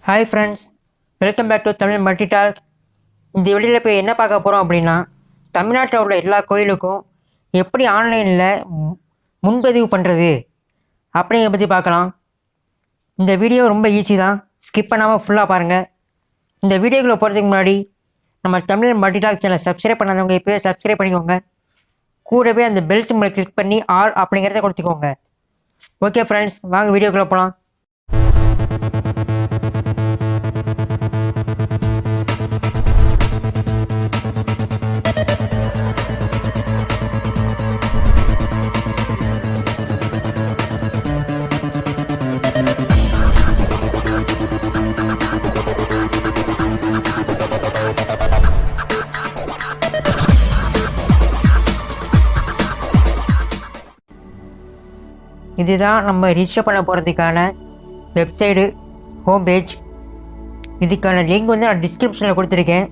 Hi friends, welcome back to Tamil multitalk. இந்த வீடியோவில் இப்போ என்ன பார்க்க போகிறோம் அப்படின்னா, தமிழ்நாட்டில் உள்ள எல்லா கோயிலுக்கும் எப்படி ஆன்லைனில் முன்பதிவு பண்ணுறது அப்படிங்கிறத பற்றி பார்க்கலாம். இந்த வீடியோ ரொம்ப ஈஸி தான், ஸ்கிப் பண்ணாமல் ஃபுல்லாக பாருங்கள். இந்த வீடியோக்குள்ளே போகிறதுக்கு முன்னாடி நம்ம தமிழ் மல்டிடாக் சேனலை சப்ஸ்கிரைப் பண்ணாதவங்க இப்போயே சப்ஸ்கிரைப் பண்ணிக்கோங்க. கூடவே அந்த பெல் சிம்பலை கிளிக் பண்ணி ஆல் அப்படிங்கிறத கொடுத்துக்கோங்க. ஓகே ஃப்ரெண்ட்ஸ், வாங்க வீடியோக்குள்ளே போகலாம். இதுதான் நம்ம ரிஜிஸ்டர் பண்ண போகிறதுக்கான வெப்சைடு ஹோம் பேஜ். இதுக்கான லிங்க் வந்து நான் டிஸ்கிரிப்ஷனில் கொடுத்துருக்கேன்.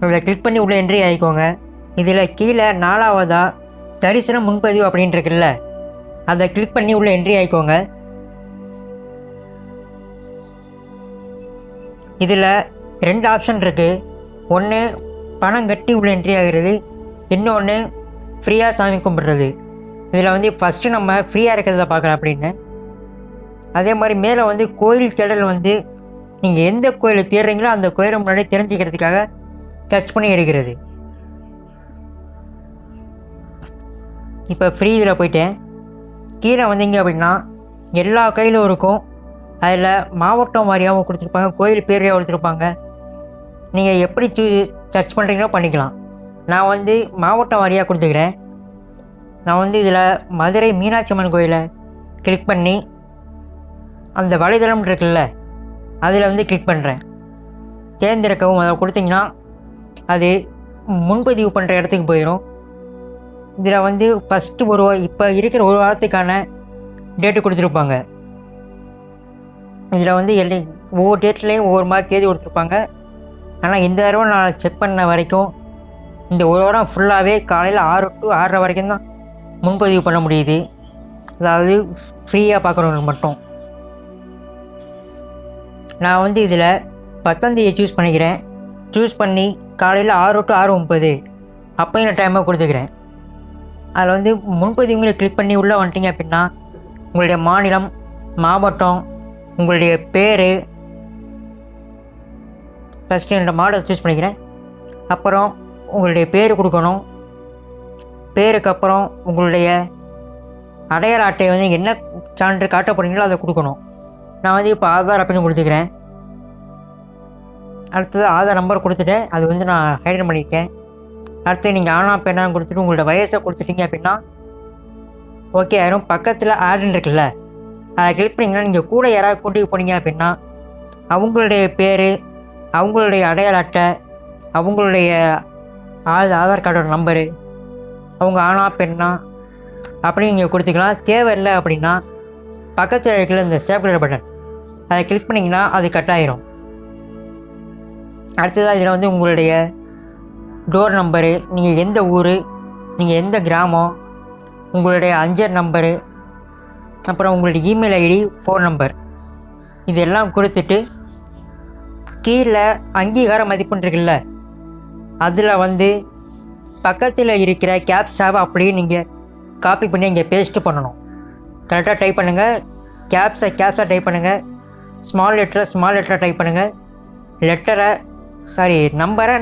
அதில் கிளிக் பண்ணி உள்ளே என்ட்ரி ஆகிக்கோங்க. இதில் கீழே 4ஆவதா தரிசனம் முன்பதிவு அப்படின்ட்டு இருக்குல்ல, அதை கிளிக் பண்ணி உள்ளே என்ட்ரி ஆகிக்கோங்க. இதில் 2 ஆப்ஷன் இருக்குது. ஒன்று பணம் கட்டி உள்ள என்ட்ரி ஆகிறது, இன்னொன்று ஃப்ரீயாக சாமி கும்பிட்றது. இதில் வந்து ஃபஸ்ட்டு நம்ம ஃப்ரீயாக இருக்கிறத பார்க்கலாம் அப்படின்னு. அதே மாதிரி மேலே வந்து கோயில் தேடல் வந்து நீங்கள் எந்த கோயிலை தேடுறீங்களோ அந்த கோயிலை முன்னாடி தெரிஞ்சுக்கிறதுக்காக சர்ச் பண்ணி எடுக்கிறது. இப்போ ஃப்ரீ இதில் போயிட்டேன். கீழே வந்தீங்க அப்படின்னா எல்லா கோயிலும் இருக்கும். அதில் மாவட்டம் வாரியாகவும் கொடுத்துருப்பாங்க, கோயில் பேரையாக கொடுத்துருப்பாங்க. நீங்கள் எப்படி சர்ச் பண்ணுறீங்களோ பண்ணிக்கலாம். நான் வந்து மாவட்டம் வாரியாக கொடுத்துக்கிறேன். நான் வந்து இதில் மதுரை மீனாட்சி அம்மன் கோயிலை கிளிக் பண்ணி அந்த வலைதளம் இருக்குல்ல அதில் வந்து கிளிக் பண்ணுறேன். தேர்ந்தெடுக்கவும் அதை கொடுத்தீங்கன்னா அது முன்பதிவு பண்ணுற இடத்துக்கு போயிடும். இதில் வந்து ஃபஸ்ட்டு இப்போ இருக்கிற ஒரு வாரத்துக்கான டேட்டு கொடுத்துருப்பாங்க. இதில் வந்து ஒவ்வொரு டேட்லேயும் ஒவ்வொரு மாதிரி தேதி கொடுத்துருப்பாங்க. ஆனால் இந்த தடவை நான் செக் பண்ண வரைக்கும் இந்த ஒரு வாரம் ஃபுல்லாகவே காலையில் 6 to 6:30 வரைக்கும் தான் முன்பதிவு பண்ண முடியுது. அதாவது ஃப்ரீயாக பார்க்குறவங்களுக்கு மட்டும். நான் வந்து இதில் 10ஆம் தேதி சூஸ் பண்ணிக்கிறேன். சூஸ் பண்ணி காலையில் 6 to 6:30 அப்போயும் நான் டைமாக கொடுத்துக்கிறேன். அதில் வந்து முன்பதிவுங்களை கிளிக் பண்ணி உள்ளே வந்துட்டீங்க அப்படின்னா உங்களுடைய மாநிலம், மாவட்டம், உங்களுடைய பேர், ஃபஸ்ட்டு என்னோடய மாடல் சூஸ் பண்ணிக்கிறேன். அப்புறம் உங்களுடைய பேர் கொடுக்கணும். பேருக்கு அப்புறம் உங்களுடைய அடையாள அட்டையை வந்து என்ன சான்று காட்ட போகிறீங்களோ அதை கொடுக்கணும். நான் வந்து இப்போ ஆதார் அப்படின்னு கொடுத்துக்கிறேன். அடுத்தது ஆதார் நம்பர் கொடுத்துட்டேன், அது வந்து நான் ஹைடன் பண்ணியிருக்கேன். அடுத்து நீங்கள் ஆனா பெண்ணான்னு கொடுத்துட்டு உங்களோட வயசை கொடுத்துட்டீங்க அப்படின்னா ஓகே ஆயிரும். பக்கத்தில் ஆடுன்னு இருக்குல்ல, அதை கிளிக் பண்ணிங்கன்னா நீங்கள் கூட யாராவது கூட்டிகிட்டு போனீங்க அப்படின்னா அவங்களுடைய பேர், அவங்களுடைய அடையாள அட்டை, அவங்களுடைய ஆதார் கார்டோட நம்பரு, அவங்க ஆனா பெண்ணா அப்படி நீங்கள் கொடுத்துக்கலாம். தேவையில்லை அப்படின்னா பக்கத்தில் இருக்கிற இந்த சேவ் கலர் பட்டன் அதை கிளிக் பண்ணிங்கன்னா அது கட் ஆயிரும். அடுத்ததாக இதில் வந்து உங்களுடைய டோர் நம்பரு, நீங்கள் எந்த ஊர், நீங்கள் எந்த கிராமம், உங்களுடைய அஞ்சல் நம்பரு, அப்புறம் உங்களுடைய இமெயில் ஐடி, ஃபோன் நம்பர் இதெல்லாம் கொடுத்துட்டு கீழே அங்கீகார மதிப்புன்னு இருக்குல்ல அதில் வந்து பக்கத்தில் இருக்கிற கேப்ஸாவை அப்படியே நீங்கள் காப்பி பண்ணி இங்கே பேஸ்ட்டு பண்ணணும். கரெக்டாக டைப் பண்ணுங்கள். கேப்ஸாக டைப் பண்ணுங்கள். ஸ்மால் லெட்டராக டைப் பண்ணுங்கள்.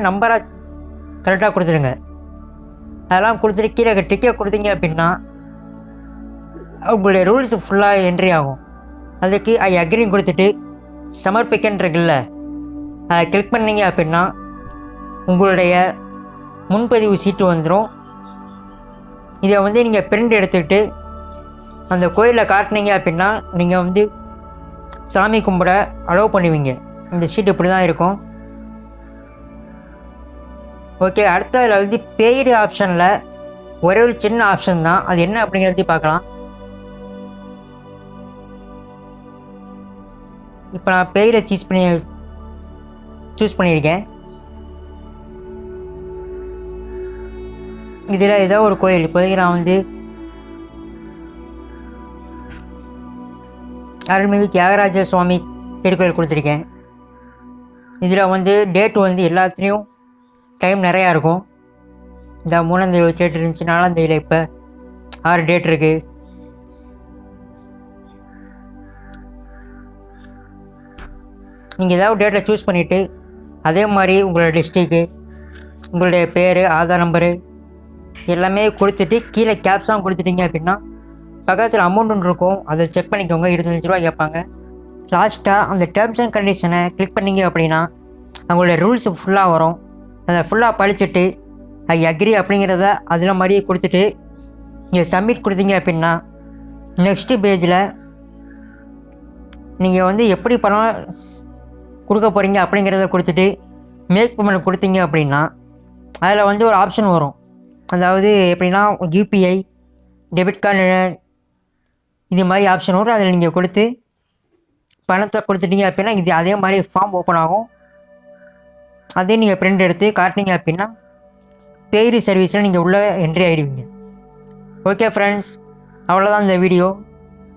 நம்பரை கரெக்டாக கொடுத்துருங்க. அதெல்லாம் கொடுத்துட்டு கீழே டிக்கெட் கொடுத்தீங்க அப்படின்னா உங்களுடைய ரூல்ஸ் ஃபுல்லாக என்ட்ரி ஆகும். அதுக்கு ஐ அக்ரின்னு கொடுத்துட்டு சமர்ப்பிக்கன்னு இருக்குல்ல அதை கிளிக் பண்ணிங்க அப்படின்னா உங்களுடைய முன்பதிவு சீட்டு வந்துடும். இதை வந்து நீங்கள் பிரிண்ட் எடுத்துக்கிட்டு அந்த கோயிலில் காட்டினீங்க அப்படின்னா நீங்கள் வந்து சாமி கும்பிட அலோவ் பண்ணுவீங்க. இந்த சீட்டு இப்படி தான் இருக்கும். ஓகே, அடுத்ததில் வந்து பெய்டு ஆப்ஷனில் ஒரே ஒரு சின்ன ஆப்ஷன் தான், அது என்ன அப்படிங்கிறத பார்க்கலாம். இப்போ நான் பெய்டை சூஸ் பண்ணியிருக்கேன். இதில் ஏதோ ஒரு கோயில், இப்போதைக்கு நான் வந்து அருள்மிகு தியாகராஜ சுவாமி திருக்கோயில் கொடுத்துருக்கேன். இதில் வந்து டேட் வந்து எல்லாத்துலேயும் டைம் நிறையா இருக்கும். இந்த 3ஆம் தேதி டேட் இருந்துச்சு, 4ஆம் தேதியில் இப்போ 6 டேட் இருக்குது. நீங்கள் ஏதாவது டேட்டை சூஸ் பண்ணிவிட்டு அதே மாதிரி உங்களோட டிஸ்ட்ரிக்கு, உங்களுடைய பேர், ஆதார் நம்பரு எல்லாமே கொடுத்துட்டு கீழே கேப்ஸாக கொடுத்துட்டீங்க அப்படின்னா பக்கத்தில் அமௌண்ட் ஒன்று இருக்கும், அதை செக் பண்ணிக்கோங்க. 25 ரூபா கேட்பாங்க. லாஸ்ட்டாக அந்த டேர்ம்ஸ் அண்ட் கண்டிஷனை கிளிக் பண்ணிங்க அப்படின்னா அவங்களுடைய ரூல்ஸ் ஃபுல்லாக வரும். அதை ஃபுல்லாக படிச்சுட்டு ஐ அக்ரி அப்படிங்கிறத அதில் மாதிரியே கொடுத்துட்டு நீங்கள் சப்மிட் கொடுத்தீங்க அப்படின்னா நெக்ஸ்ட்டு பேஜில் நீங்கள் வந்து எப்படி பணம் கொடுக்க போகிறீங்க அப்படிங்கிறத கொடுத்துட்டு மேக் பேமெண்ட் கொடுத்தீங்க அப்படின்னா அதில் வந்து ஒரு ஆப்ஷன் வரும். அதாவது எப்படின்னா யூபிஐ, டெபிட் கார்டு, இது மாதிரி ஆப்ஷன் வரும். அதில் நீங்கள் கொடுத்து பணத்தை கொடுத்துட்டீங்க அப்படின்னா இது அதே மாதிரி ஃபார்ம் ஓப்பன் ஆகும். அதே நீங்கள் பிரிண்ட் எடுத்து காட்டினீங்க அப்படின்னா பெய்டு சர்வீஸில் நீங்கள் உள்ளே என்ட்ரி ஆகிடுவீங்க. ஓகே ஃப்ரெண்ட்ஸ், அவ்வளோதான் இந்த வீடியோ.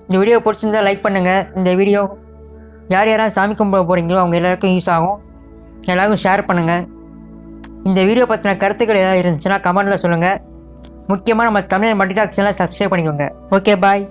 இந்த வீடியோ பிடிச்சிருந்தால் லைக் பண்ணுங்கள். இந்த வீடியோ யார் யாராவது சாமி கும்பிட போகிறீங்களோ அவங்க எல்லாருக்கும் யூஸ் ஆகும். எல்லாருக்கும் ஷேர் பண்ணுங்கள். இந்த வீடியோ பற்றின கருத்துக்கள் ஏதாவது இருந்துச்சுன்னா கமெண்ட்டில் சொல்லுங்கள். முக்கியமாக நம்ம தமிழ் மல்டிடாக் சேனலை சப்ஸ்கிரைப் பண்ணிக்கோங்க. ஓகே, பாய்.